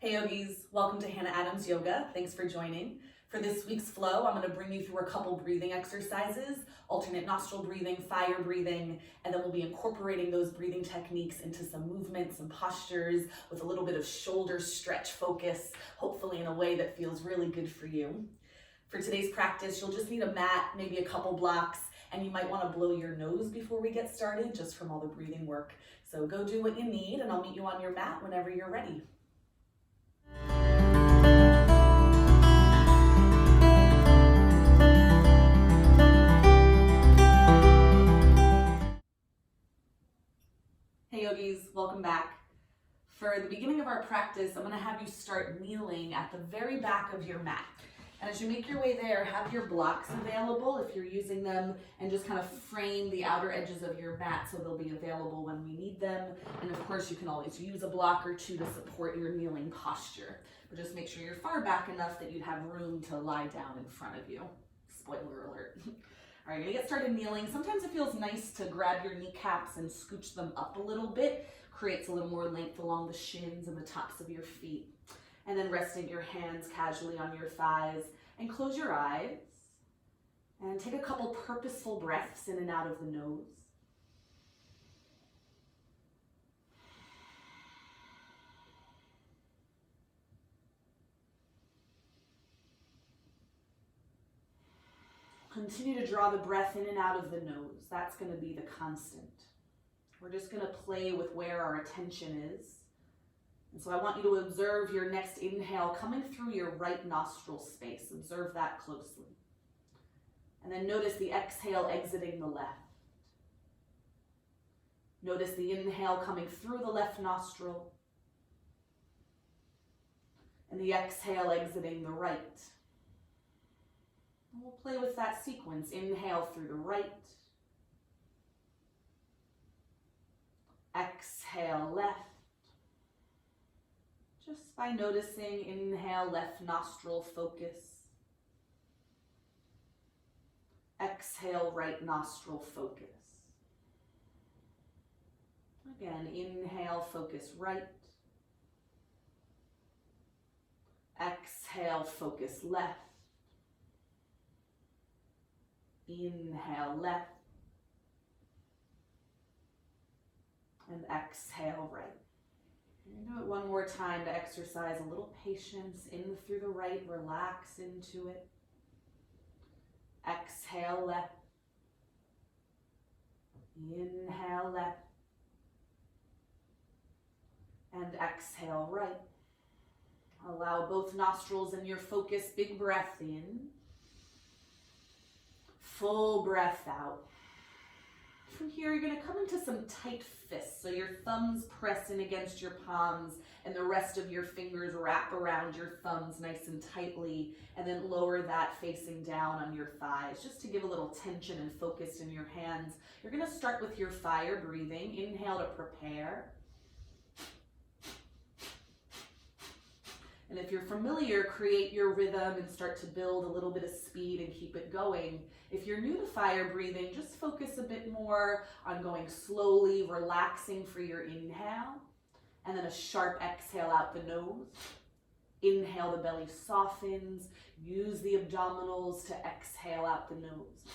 Hey yogis, welcome to Hannah Adams Yoga. Thanks for joining. For this week's flow, I'm going to bring you through a couple breathing exercises, alternate nostril breathing, fire breathing, and then we'll be incorporating those breathing techniques into some movements and postures with a little bit of shoulder stretch focus, hopefully in a way that feels really good for you. For today's practice, you'll just need a mat, maybe a couple blocks, and you might want to blow your nose before we get started, just from all the breathing work. So go do what you need, and I'll meet you on your mat whenever you're ready. Hey yogis, welcome back. For the beginning of our practice, I'm going to have you start kneeling at the very back of your mat. And as you make your way there, have your blocks available if you're using them, and just kind of frame the outer edges of your mat so they'll be available when we need them. And of course, you can always use a block or two to support your kneeling posture. But just make sure you're far back enough that you'd have room to lie down in front of you. Spoiler alert. All right, you're gonna get started kneeling. Sometimes it feels nice to grab your kneecaps and scooch them up a little bit. Creates a little more length along the shins and the tops of your feet. And then resting your hands casually on your thighs, and close your eyes. And take a couple purposeful breaths in and out of the nose. Continue to draw the breath in and out of the nose. That's going to be the constant. We're just going to play with where our attention is. And so I want you to observe your next inhale coming through your right nostril space. Observe that closely. And then notice the exhale exiting the left. Notice the inhale coming through the left nostril. And the exhale exiting the right. And we'll play with that sequence. Inhale through the right. Exhale left. Just by noticing, inhale, left nostril focus. Exhale, right nostril focus. Again, inhale, focus right. Exhale, focus left. Inhale, left. And exhale, right. Do it one more time to exercise a little patience. In through the right, relax into it. Exhale left. Inhale left. And exhale right. Allow both nostrils and your focus. Big breath in. Full breath out. From here, you're going to come into some tight fists. So your thumbs press in against your palms and the rest of your fingers wrap around your thumbs nice and tightly, and then lower that facing down on your thighs, just to give a little tension and focus in your hands. You're going to start with your fire breathing. Inhale to prepare. And if you're familiar, create your rhythm and start to build a little bit of speed and keep it going. If you're new to fire breathing, just focus a bit more on going slowly, relaxing for your inhale, and then a sharp exhale out the nose. Inhale, the belly softens. Use the abdominals to exhale out the nose.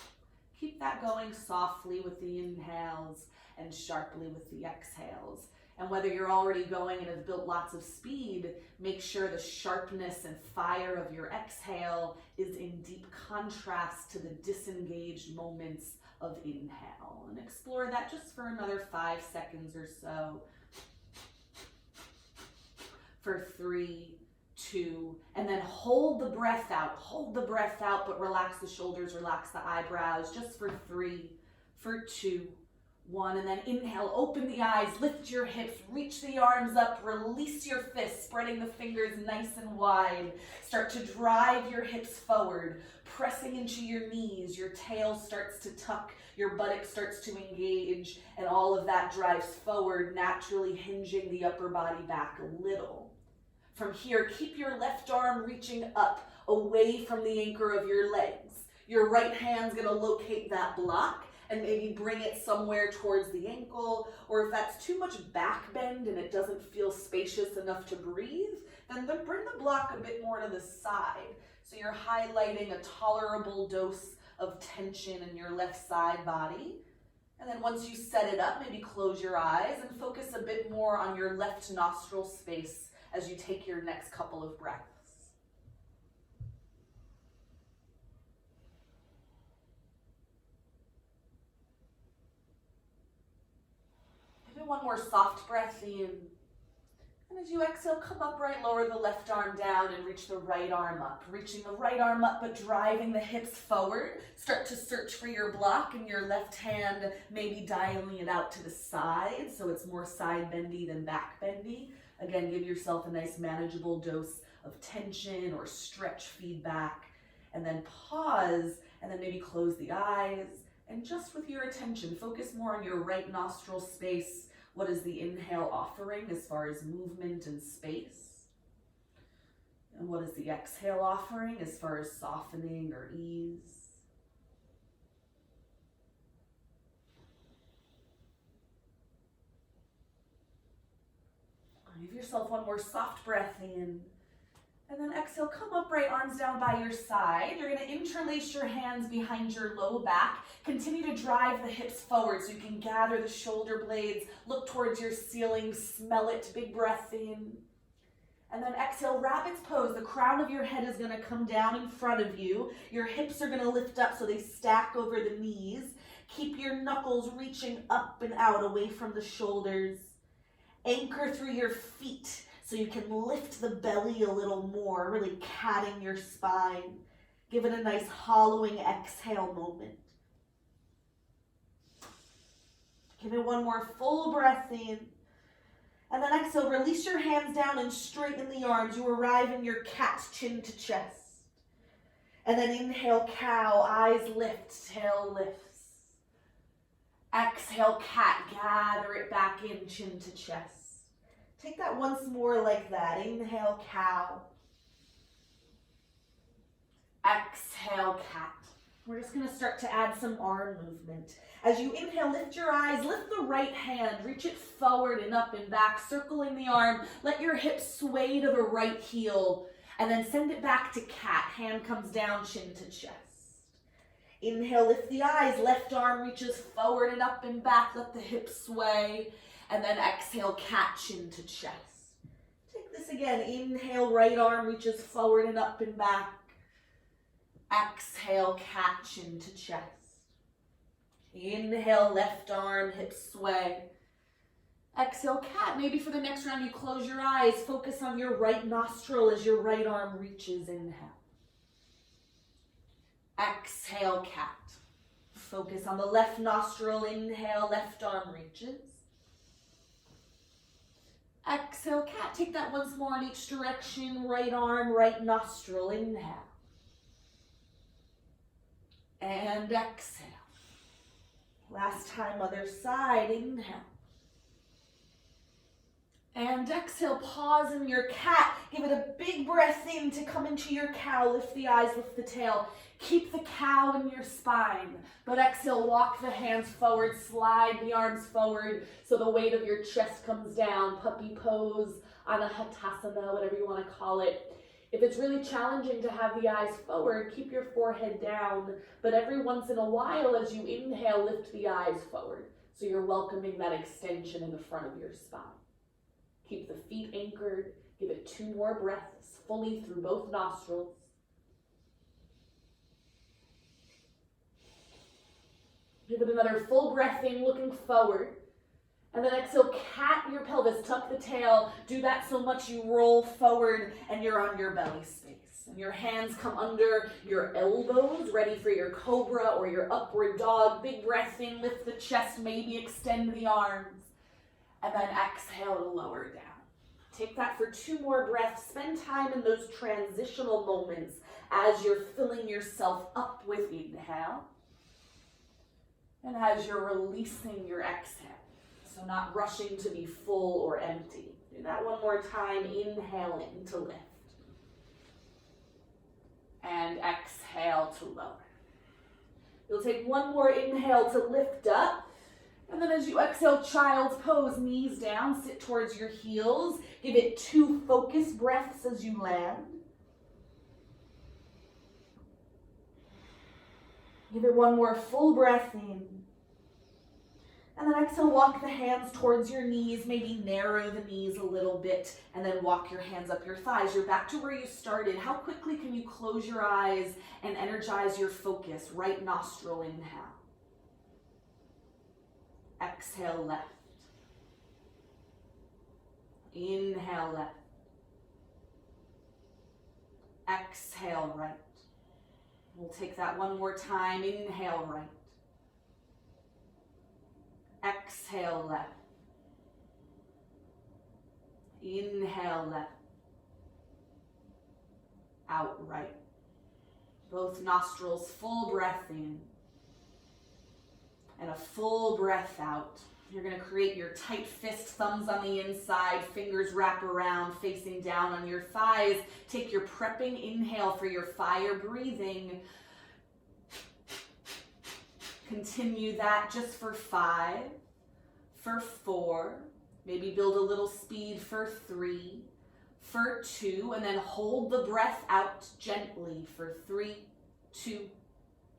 Keep that going softly with the inhales and sharply with the exhales. And whether you're already going and have built lots of speed, make sure the sharpness and fire of your exhale is in deep contrast to the disengaged moments of inhale. And explore that just for another 5 seconds or so. For 3, 2, and then hold the breath out. Hold the breath out, but relax the shoulders, relax the eyebrows, just for 3, for 2, 1, and then inhale, open the eyes, lift your hips, reach the arms up, release your fists, spreading the fingers nice and wide. Start to drive your hips forward, pressing into your knees. Your tail starts to tuck, your buttock starts to engage, and all of that drives forward, naturally hinging the upper body back a little. From here, keep your left arm reaching up, away from the anchor of your legs. Your right hand's gonna locate that block, and maybe bring it somewhere towards the ankle, or if that's too much back bend and it doesn't feel spacious enough to breathe, then bring the block a bit more to the side. So you're highlighting a tolerable dose of tension in your left side body. And then once you set it up, maybe close your eyes and focus a bit more on your left nostril space as you take your next couple of breaths. Give it one more soft breath in. And as you exhale, come upright, lower the left arm down and reach the right arm up. Reaching the right arm up, but driving the hips forward. Start to search for your block, and your left hand, maybe dialing it out to the side, so it's more side bendy than back bendy. Again, give yourself a nice manageable dose of tension or stretch feedback. And then pause, and then maybe close the eyes. And just with your attention, focus more on your right nostril space. What is the inhale offering as far as movement and space? And what is the exhale offering as far as softening or ease? Give yourself one more soft breath in. And then exhale, come upright, arms down by your side. You're going to interlace your hands behind your low back. Continue to drive the hips forward so you can gather the shoulder blades. Look towards your ceiling, smell it, big breath in. And then exhale, rabbit's pose. The crown of your head is going to come down in front of you. Your hips are going to lift up so they stack over the knees. Keep your knuckles reaching up and out away from the shoulders. Anchor through your feet so you can lift the belly a little more, really catting your spine. Give it a nice hollowing exhale moment. Give it one more full breath in. And then exhale, release your hands down and straighten the arms. You arrive in your cat, chin to chest. And then inhale, cow, eyes lift, tail lifts. Exhale, cat, gather it back in, chin to chest. Take that once more like that. Inhale, cow. Exhale, cat. We're just going to start to add some arm movement. As you inhale, lift your eyes, lift the right hand, reach it forward and up and back, circling the arm. Let your hips sway to the right heel, and then send it back to cat. Hand comes down, chin to chest. Inhale, lift the eyes, left arm reaches forward and up and back. Let the hips sway. And then exhale, cat, chin to chest. Take this again. Inhale, right arm reaches forward and up and back. Exhale, cat, chin to chest. Inhale, left arm, hips sway. Exhale, cat. Maybe for the next round you close your eyes. Focus on your right nostril as your right arm reaches. Inhale. Exhale, cat. Focus on the left nostril. Inhale, left arm reaches. Exhale, cat. Take that once more in each direction. Right arm, right nostril. Inhale. And exhale. Last time, other side. Inhale. And exhale, pause in your cat. Give it a big breath in to come into your cow. Lift the eyes, lift the tail. Keep the cow in your spine. But exhale, walk the hands forward, slide the arms forward so the weight of your chest comes down. Puppy pose, anahatasana, whatever you want to call it. If it's really challenging to have the eyes forward, keep your forehead down. But every once in a while, as you inhale, lift the eyes forward. So you're welcoming that extension in the front of your spine. Keep the feet anchored. Give it 2 more breaths fully through both nostrils. Give it another full breath in, looking forward. And then exhale, cat your pelvis, tuck the tail. Do that so much you roll forward and you're on your belly space. And your hands come under your elbows, ready for your cobra or your upward dog. Big breath in, lift the chest, maybe extend the arms. And then exhale to lower down. Take that for 2 more breaths. Spend time in those transitional moments as you're filling yourself up with inhale. And as you're releasing your exhale. So not rushing to be full or empty. Do that one more time, inhaling to lift. And exhale to lower. You'll take one more inhale to lift up. And then as you exhale, child's pose, knees down, sit towards your heels. Give it 2 focused breaths as you land. Give it one more full breath in. And then exhale, walk the hands towards your knees, maybe narrow the knees a little bit, and then walk your hands up your thighs. You're back to where you started. How quickly can you close your eyes and energize your focus? Right nostril, inhale. Exhale, left. Inhale, left. Exhale, right. We'll take that one more time. Inhale, right. Exhale, left. Inhale, left. Out, right. Both nostrils, full breath in. And a full breath out. You're going to create your tight fist, thumbs on the inside, fingers wrap around, facing down on your thighs. Take your prepping inhale for your fire breathing. Continue that just for 5, for 4, maybe build a little speed for 3, for 2, and then hold the breath out gently for 3, 2,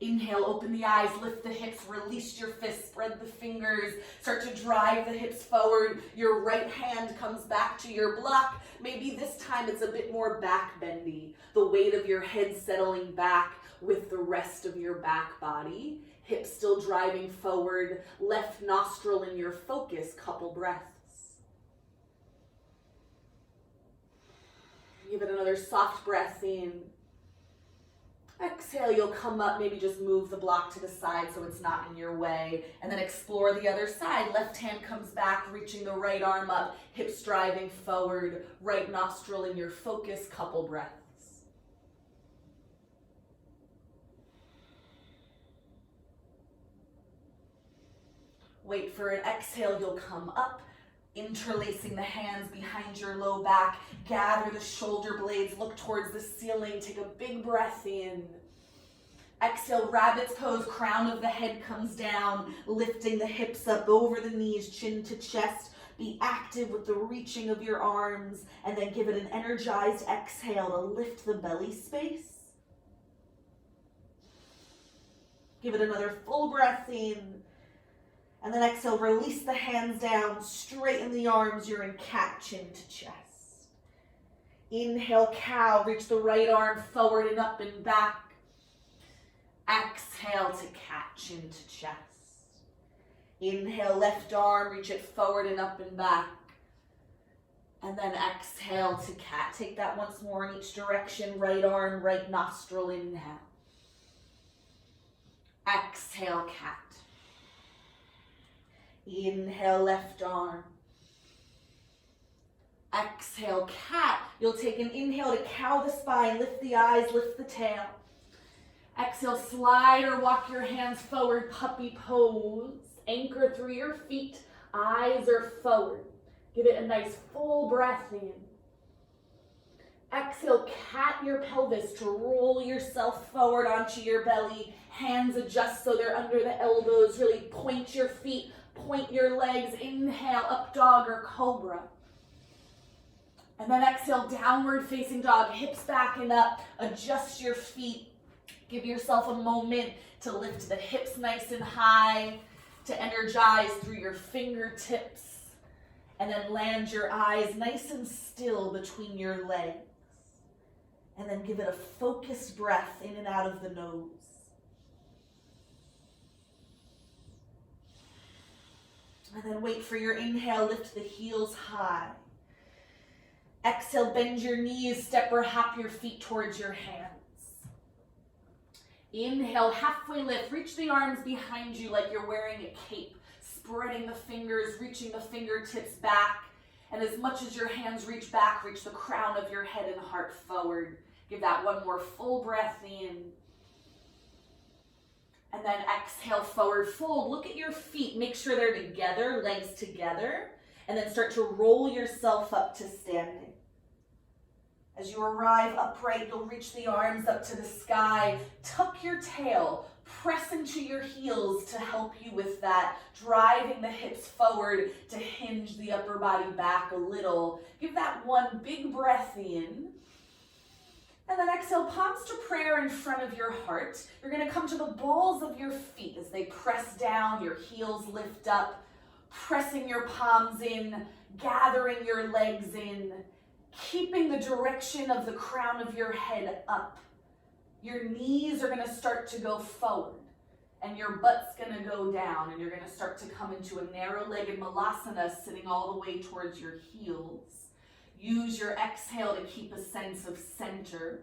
inhale, open the eyes, lift the hips, release your fists, spread the fingers, start to drive the hips forward. Your right hand comes back to your block. Maybe this time it's a bit more back bendy. The weight of your head settling back with the rest of your back body. Hips still driving forward, left nostril in your focus, couple breaths. Give it another soft breath in. Exhale, you'll come up, maybe just move the block to the side so it's not in your way. And then explore the other side. Left hand comes back, reaching the right arm up, hips driving forward, right nostril in your focus, couple breaths. Wait for an exhale, you'll come up, interlacing the hands behind your low back. Gather the shoulder blades, look towards the ceiling, take a big breath in. Exhale, rabbit's pose, crown of the head comes down, lifting the hips up over the knees, chin to chest. Be active with the reaching of your arms, and then give it an energized exhale to lift the belly space. Give it another full breath in. And then exhale, release the hands down, straighten the arms, you're in cat, chin to chest. Inhale, cow, reach the right arm forward and up and back. Exhale to cat, chin to chest. Inhale, left arm, reach it forward and up and back. And then exhale to cat. Take that once more in each direction, right arm, right nostril, inhale. Exhale, cat. Inhale, left arm. Exhale, cat. You'll take an inhale to cow the spine, lift the eyes, lift the tail. Exhale, slide or walk your hands forward, puppy pose. Anchor through your feet, eyes are forward. Give it a nice full breath in. Exhale, cat your pelvis to roll yourself forward onto your belly. Hands adjust so they're under the elbows. Really point your feet. Point your legs, inhale, up dog or cobra. And then exhale, downward facing dog, hips back and up, adjust your feet. Give yourself a moment to lift the hips nice and high, to energize through your fingertips, and then land your eyes nice and still between your legs. And then give it a focused breath in and out of the nose. And then wait for your inhale, lift the heels high. Exhale, bend your knees, step or hop your feet towards your hands. Inhale, halfway lift, reach the arms behind you like you're wearing a cape, spreading the fingers, reaching the fingertips back. And as much as your hands reach back, reach the crown of your head and heart forward. Give that one more full breath in. And then exhale, forward fold. Look at your feet. Make sure they're together, legs together. And then start to roll yourself up to standing. As you arrive upright, you'll reach the arms up to the sky. Tuck your tail. Press into your heels to help you with that, driving the hips forward to hinge the upper body back a little. Give that one big breath in. And then exhale, palms to prayer in front of your heart. You're going to come to the balls of your feet as they press down, your heels lift up, pressing your palms in, gathering your legs in, keeping the direction of the crown of your head up. Your knees are going to start to go forward and your butt's going to go down, and you're going to start to come into a narrow-legged malasana, sitting all the way towards your heels. Use your exhale to keep a sense of center.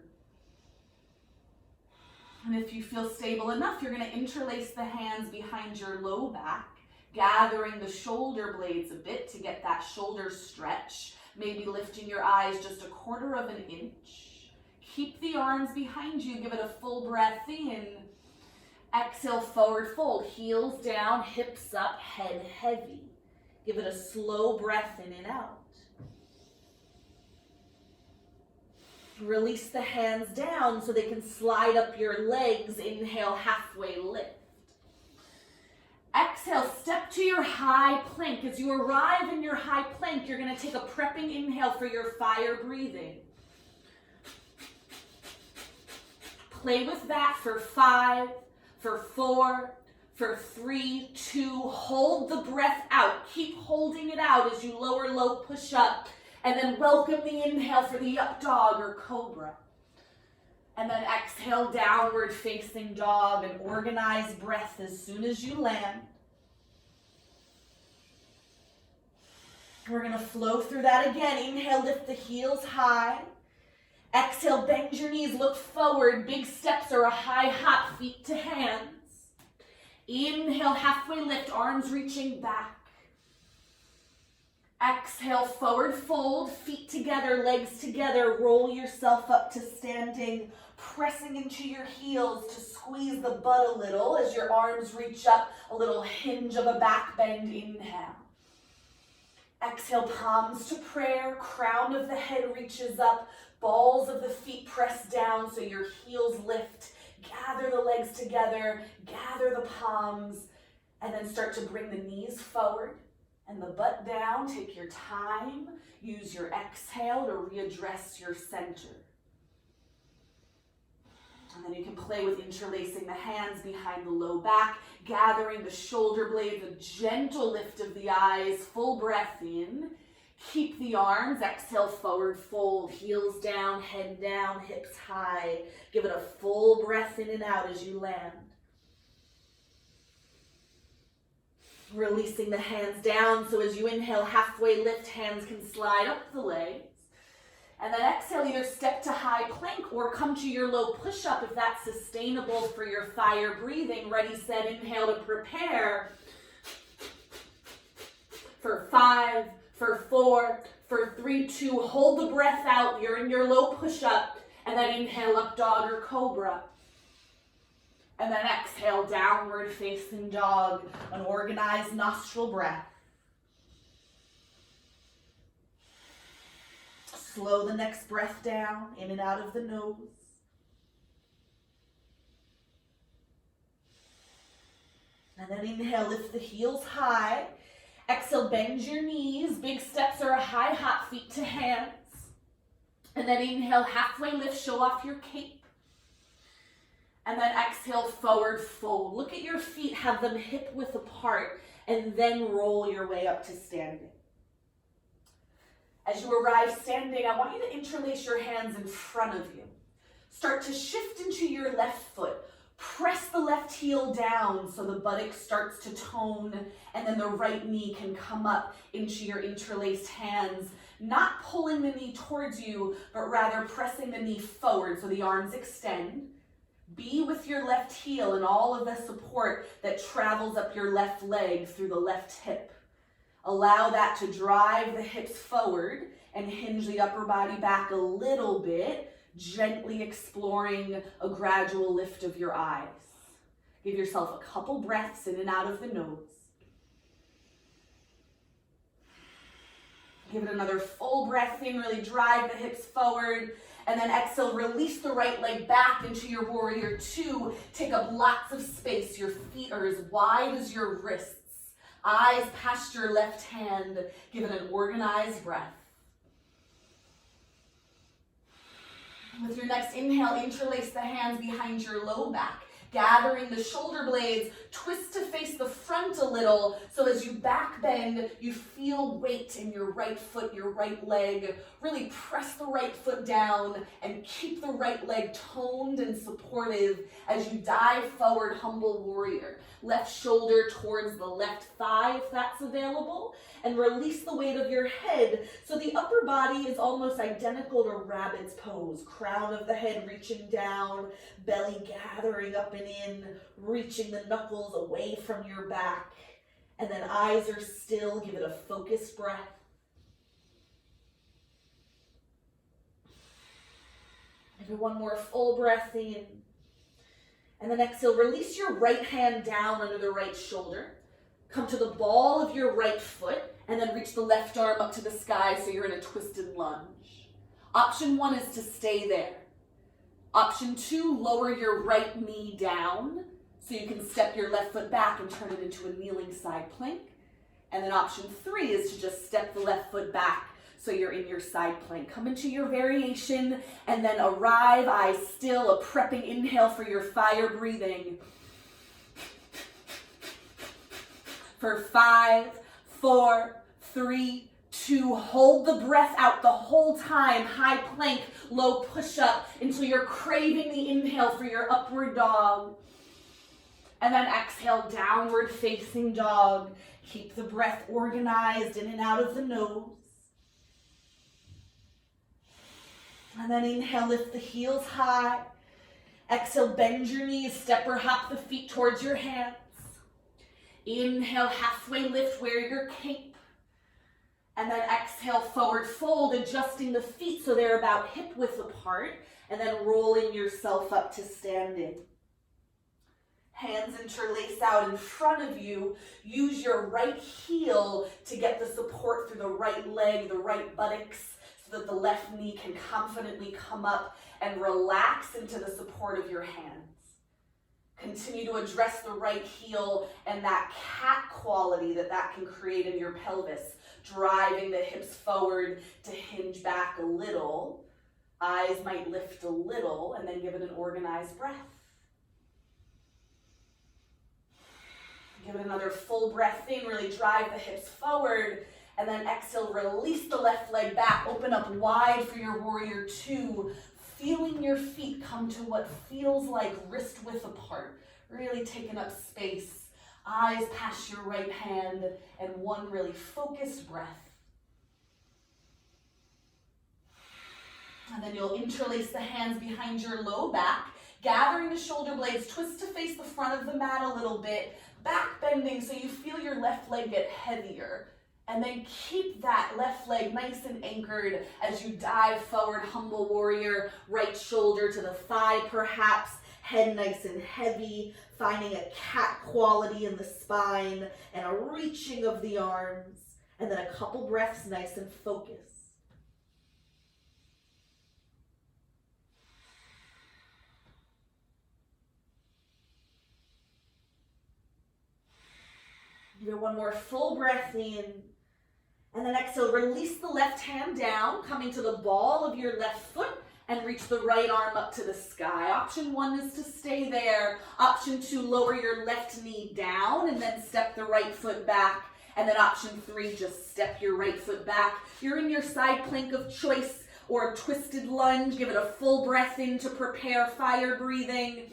And if you feel stable enough, you're going to interlace the hands behind your low back, gathering the shoulder blades a bit to get that shoulder stretch, maybe lifting your eyes just 1/4 of an inch. Keep the arms behind you, give it a full breath in. Exhale, forward fold, heels down, hips up, head heavy. Give it a slow breath in and out. Release the hands down so they can slide up your legs. Inhale, halfway lift. Exhale, step to your high plank. As you arrive in your high plank, you're going to take a prepping inhale for your fire breathing. Play with that for 5, for 4, for 3, 2. Hold the breath out. Keep holding it out as you lower, low, push up. And then welcome the inhale for the up dog or cobra. And then exhale, downward facing dog, and organize breath as soon as you land. We're going to flow through that again. Inhale, lift the heels high. Exhale, bend your knees, look forward. Big steps or a high hop, feet to hands. Inhale, halfway lift, arms reaching back. Exhale, forward fold, feet together, legs together. Roll yourself up to standing, pressing into your heels to squeeze the butt a little as your arms reach up, a little hinge of a back bend. Inhale. Exhale, palms to prayer, crown of the head reaches up, balls of the feet press down so your heels lift. Gather the legs together, gather the palms, and then start to bring the knees forward and the butt down. Take your time. Use your exhale to readdress your center. And then you can play with interlacing the hands behind the low back, gathering the shoulder blades, a gentle lift of the eyes, full breath in. Keep the arms, exhale, forward fold, heels down, head down, hips high. Give it a full breath in and out as you land. Releasing the hands down, so as you inhale, halfway lift, hands can slide up the legs. And then exhale, either step to high plank or come to your low push-up if that's sustainable for your fire breathing. Ready, set, inhale to prepare. For 5, for 4, for 3, 2. Hold the breath out. You're in your low push-up. And then inhale, up dog or cobra. And then exhale, downward facing dog, an organized nostril breath. Slow the next breath down, in and out of the nose. And then inhale, lift the heels high. Exhale, bend your knees. Big steps or a high hop, feet to hands. And then inhale, halfway lift, show off your cape. And then exhale, forward fold. Look at your feet, have them hip width apart, and then roll your way up to standing. As you arrive standing, I want you to interlace your hands in front of you. Start to shift into your left foot. Press the left heel down so the buttock starts to tone, and then the right knee can come up into your interlaced hands. Not pulling the knee towards you, but rather pressing the knee forward so the arms extend. Be with your left heel and all of the support that travels up your left leg through the left hip. Allow that to drive the hips forward and hinge the upper body back a little bit, gently exploring a gradual lift of your eyes. Give yourself a couple breaths in and out of the nose. Give it another full breath in, really drive the hips forward. And then exhale, release the right leg back into your warrior two. Take up lots of space. Your feet are as wide as your wrists. Eyes past your left hand. Give it an organized breath. With your next inhale, interlace the hands behind your low back. Gathering the shoulder blades, twist to face the front a little, so as you back bend, you feel weight in your right foot, your right leg. Really press the right foot down and keep the right leg toned and supportive as you dive forward, humble warrior. Left shoulder towards the left thigh if that's available, and release the weight of your head so the upper body is almost identical to rabbit's pose. Crown of the head reaching down, belly gathering up and in, reaching the knuckles away from your back. And then eyes are still, give it a focused breath. Give it one more full breath in. And then exhale, release your right hand down under the right shoulder. Come to the ball of your right foot and then reach the left arm up to the sky so you're in a twisted lunge. Option one is to stay there. Option two, lower your right knee down so you can step your left foot back and turn it into a kneeling side plank. And then option three is to just step the left foot back so you're in your side plank. Come into your variation and then arrive, eyes still, a prepping inhale for your fire breathing. For 5, 4, 3, 2, hold the breath out the whole time. High plank, low push-up until you're craving the inhale for your upward dog. And then exhale, downward facing dog. Keep the breath organized in and out of the nose. And then inhale, lift the heels high. Exhale, bend your knees, step or hop the feet towards your hands. Inhale, halfway lift, wear your cape. And then exhale, forward fold, adjusting the feet so they're about hip width apart. And then rolling yourself up to standing. Hands interlace out in front of you. Use your right heel to get the support through the right leg, the right buttocks, so that the left knee can confidently come up and relax into the support of your hands. Continue to address the right heel and that cat quality that can create in your pelvis, driving the hips forward to hinge back a little. Eyes might lift a little, and then give it an organized breath. Give it another full breath in, really drive the hips forward. And then exhale, release the left leg back, open up wide for your warrior two, feeling your feet come to what feels like wrist width apart, really taking up space. Eyes past your right hand, and one really focused breath. And then you'll interlace the hands behind your low back, gathering the shoulder blades, twist to face the front of the mat a little bit, back bending so you feel your left leg get heavier. And then keep that left leg nice and anchored as you dive forward, humble warrior, right shoulder to the thigh perhaps, head nice and heavy, finding a cat quality in the spine and a reaching of the arms, and then a couple breaths nice and focused. Give it one more full breath in. And then exhale, release the left hand down, coming to the ball of your left foot and reach the right arm up to the sky. Option one is to stay there. Option two, lower your left knee down and then step the right foot back. And then option three, just step your right foot back. You're in your side plank of choice or a twisted lunge. Give it a full breath in to prepare fire breathing.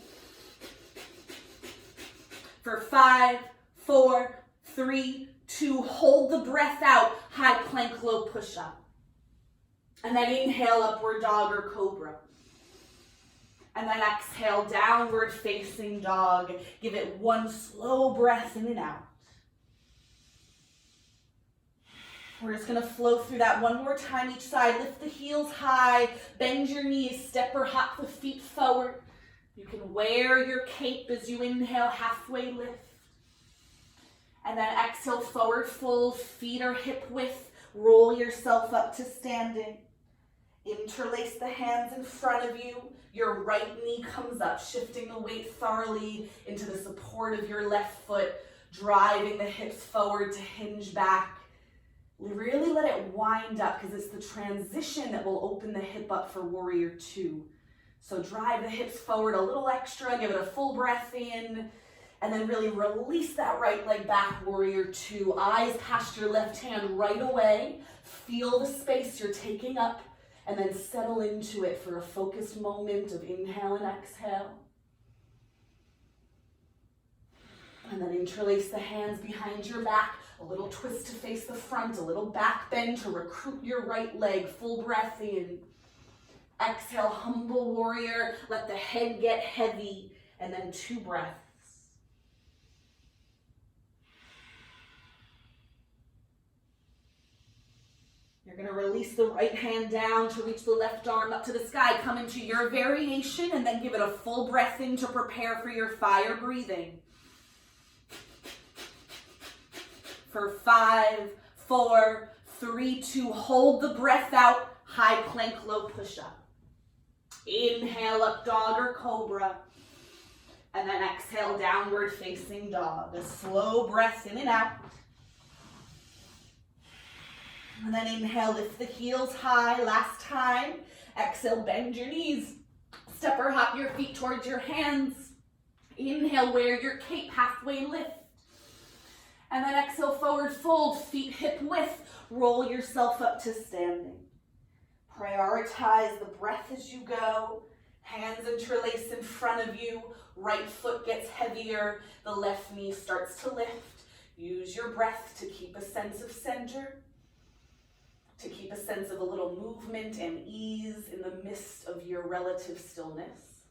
For 5, 4, 3, 2, hold the breath out, high plank, low push-up. And then inhale, upward dog or cobra. And then exhale, downward facing dog. Give it one slow breath in and out. We're just gonna flow through that one more time each side. Lift the heels high, bend your knees, step or hop the feet forward. You can wear your cape as you inhale, halfway lift. And then exhale, forward fold, feet are hip width, Roll yourself up to standing. Interlace the hands in front of you. Your right knee comes up, shifting the weight thoroughly into the support of your left foot, driving the hips forward to hinge back. Really let it wind up because it's the transition that will open the hip up for warrior two. So drive the hips forward a little extra, give it a full breath in, and then really release that right leg back, warrior two. Eyes past your left hand right away. Feel the space you're taking up, and then settle into it for a focused moment of inhale and exhale. And then interlace the hands behind your back, a little twist to face the front, a little back bend to recruit your right leg, full breath in. Exhale, humble warrior, let the head get heavy, and then 2 breaths. You're going to release the right hand down to reach the left arm up to the sky. Come into your variation and then give it a full breath in to prepare for your fire breathing. For 5, 4, 3, 2, hold the breath out, high plank, low push-up. Inhale up, dog or cobra. And then exhale, downward facing dog. A slow breath in and out. And then inhale, lift the heels high. Last time. Exhale, bend your knees. Step or hop your feet towards your hands. Inhale, wear your cape, halfway lift. And then exhale, forward fold, feet hip width. Roll yourself up to standing. Prioritize the breath as you go. Hands interlace in front of you. Right foot gets heavier. The left knee starts to lift. Use your breath to keep a sense of center, to keep a sense of a little movement and ease in the midst of your relative stillness.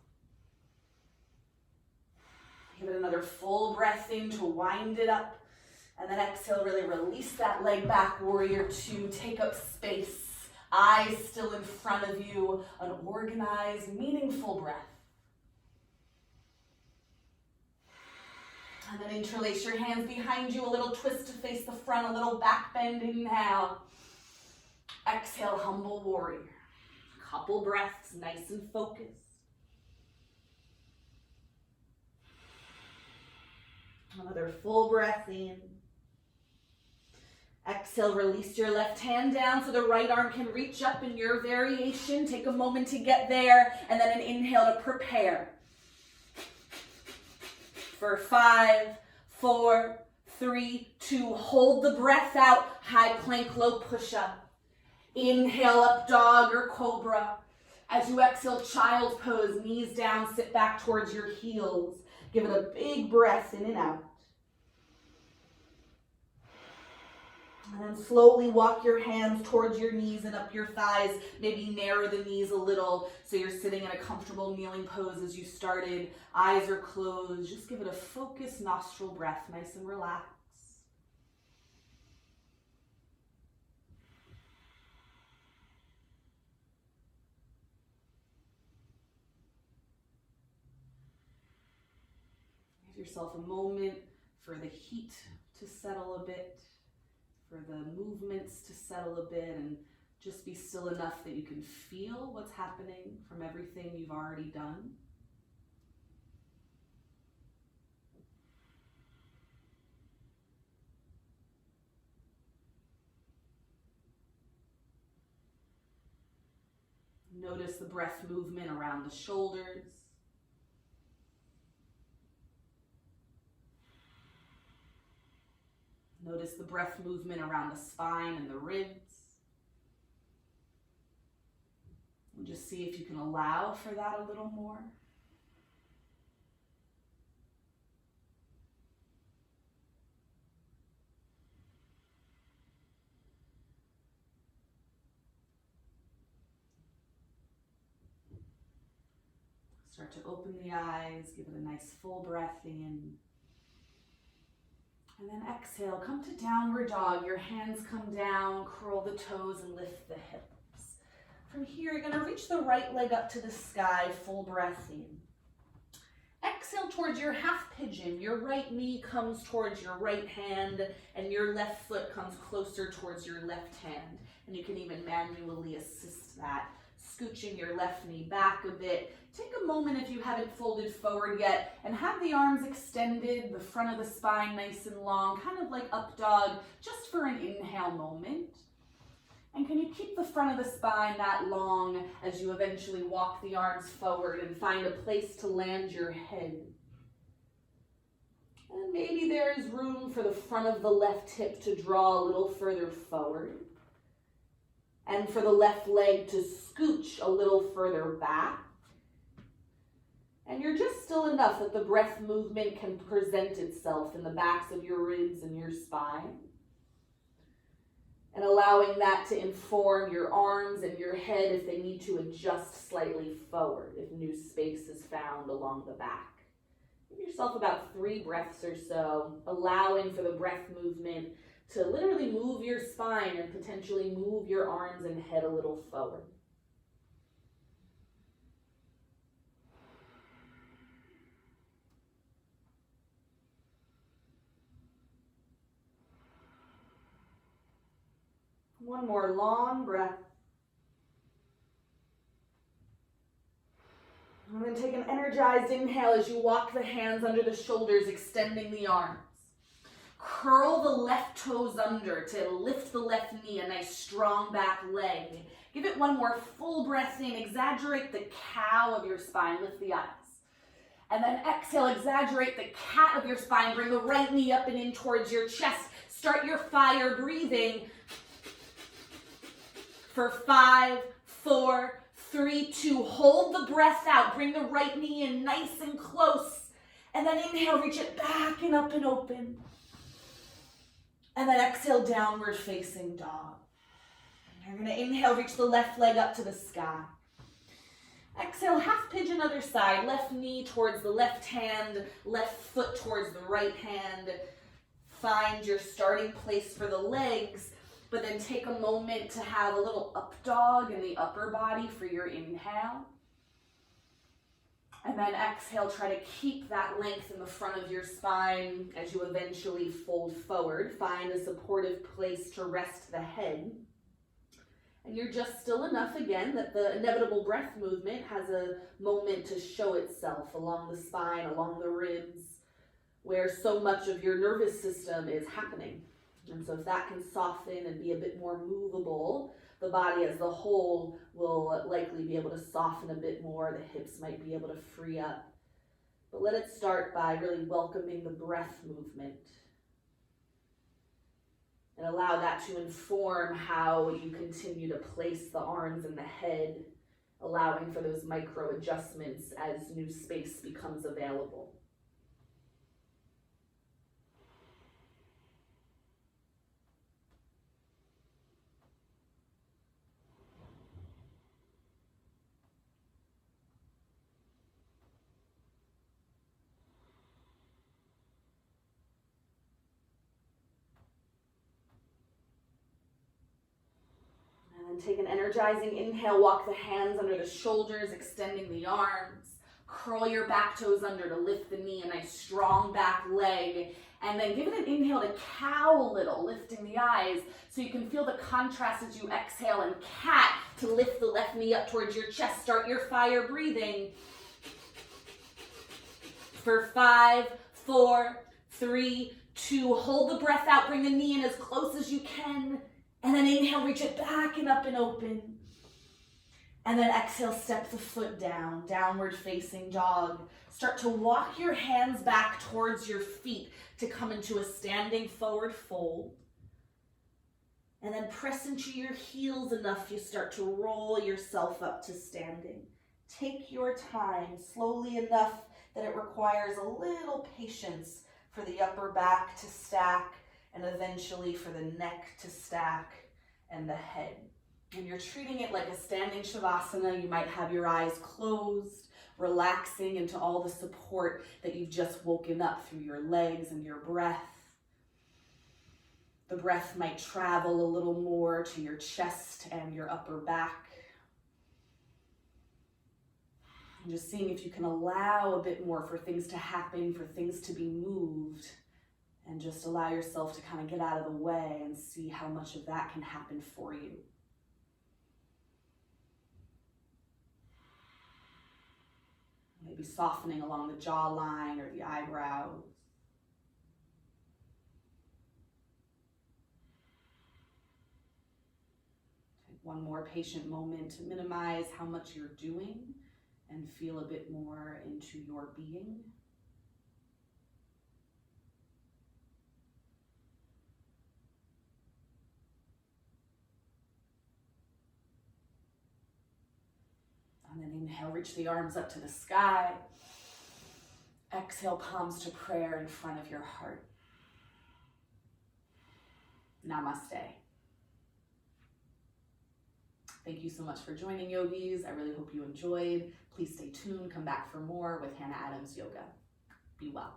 Give it another full breath in to wind it up. And then exhale, really release that leg back, warrior two. Take up space. Eyes still in front of you. An organized, meaningful breath. And then interlace your hands behind you. A little twist to face the front. A little back bend. Inhale. Exhale, humble warrior. Couple breaths, nice and focused. Another full breath in. Exhale, release your left hand down so the right arm can reach up in your variation. Take a moment to get there, and then an inhale to prepare. For 5, 4, 3, 2, hold the breath out. High plank, low push-up. Inhale up, dog or cobra. As you exhale, child pose, knees down, sit back towards your heels. Give it a big breath in and out. And then slowly walk your hands towards your knees and up your thighs. Maybe narrow the knees a little so you're sitting in a comfortable kneeling pose as you started. Eyes are closed. Just give it a focused nostril breath, nice and relaxed. Give yourself a moment for the heat to settle a bit, for the movements to settle a bit, and just be still enough that you can feel what's happening from everything you've already done. Notice the breath movement around the shoulders. Notice the breath movement around the spine and the ribs. And just see if you can allow for that a little more. Start to open the eyes, give it a nice full breath in. And then exhale, come to downward dog. Your hands come down, curl the toes and lift the hips. From here, you're gonna reach the right leg up to the sky, full breath in. exhale towards your half pigeon. Your right knee comes towards your right hand and your left foot comes closer towards your left hand. And you can even manually assist that, scooching your left knee back a bit. Take a moment if you haven't folded forward yet and have the arms extended, the front of the spine nice and long, kind of like up dog, just for an inhale moment. And can you keep the front of the spine that long as you eventually walk the arms forward and find a place to land your head? And maybe there is room for the front of the left hip to draw a little further forward, and for the left leg to scooch a little further back. And you're just still enough that the breath movement can present itself in the backs of your ribs and your spine. And allowing that to inform your arms and your head if they need to adjust slightly forward, if new space is found along the back. Give yourself about 3 breaths or so, allowing for the breath movement to literally move your spine and potentially move your arms and head a little forward. One more long breath. And then take an energized inhale as you walk the hands under the shoulders, extending the arms. Curl the left toes under to lift the left knee, a nice strong back leg. Give it one more full breath in. Exaggerate the cow of your spine. Lift the eyes. And then exhale, exaggerate the cat of your spine. Bring the right knee up and in towards your chest. Start your fire breathing. For 5, 4, 3, 2. Hold the breath out. Bring the right knee in nice and close. And then inhale, reach it back and up and open. And then exhale, downward facing dog. You're going to inhale, reach the left leg up to the sky. Exhale, half pigeon other side. Left knee towards the left hand, left foot towards the right hand. Find your starting place for the legs, but then take a moment to have a little up dog in the upper body for your inhale. And then exhale, try to keep that length in the front of your spine as you eventually fold forward. Find a supportive place to rest the head. And you're just still enough, again, that the inevitable breath movement has a moment to show itself along the spine, along the ribs, where so much of your nervous system is happening. And so if that can soften and be a bit more movable, the body as a whole will likely be able to soften a bit more. The hips might be able to free up. But let it start by really welcoming the breath movement. And allow that to inform how you continue to place the arms and the head, allowing for those micro adjustments as new space becomes available. Take an energizing inhale, walk the hands under the shoulders, extending the arms. Curl your back toes under to lift the knee, a nice strong back leg. And then give it an inhale to cow a little, lifting the eyes so you can feel the contrast as you exhale, and cat to lift the left knee up towards your chest. Start your fire breathing. For 5, 4, 3, 2. Hold the breath out, bring the knee in as close as you can. And then inhale, reach it back and up and open. And then exhale, step the foot down, downward facing dog. Start to walk your hands back towards your feet to come into a standing forward fold. And then press into your heels enough you start to roll yourself up to standing. Take your time, slowly enough that it requires a little patience for the upper back to stack, and eventually for the neck to stack and the head. And you're treating it like a standing shavasana. You might have your eyes closed, relaxing into all the support that you've just woken up through your legs and your breath. The breath might travel a little more to your chest and your upper back. And just seeing if you can allow a bit more for things to happen, for things to be moved, and just allow yourself to kind of get out of the way and see how much of that can happen for you. Maybe softening along the jawline or the eyebrows. Take one more patient moment to minimize how much you're doing and feel a bit more into your being. And then inhale, reach the arms up to the sky. Exhale, palms to prayer in front of your heart. Namaste. Thank you so much for joining, yogis. I really hope you enjoyed. Please stay tuned. Come back for more with Hannah Adams Yoga. Be well.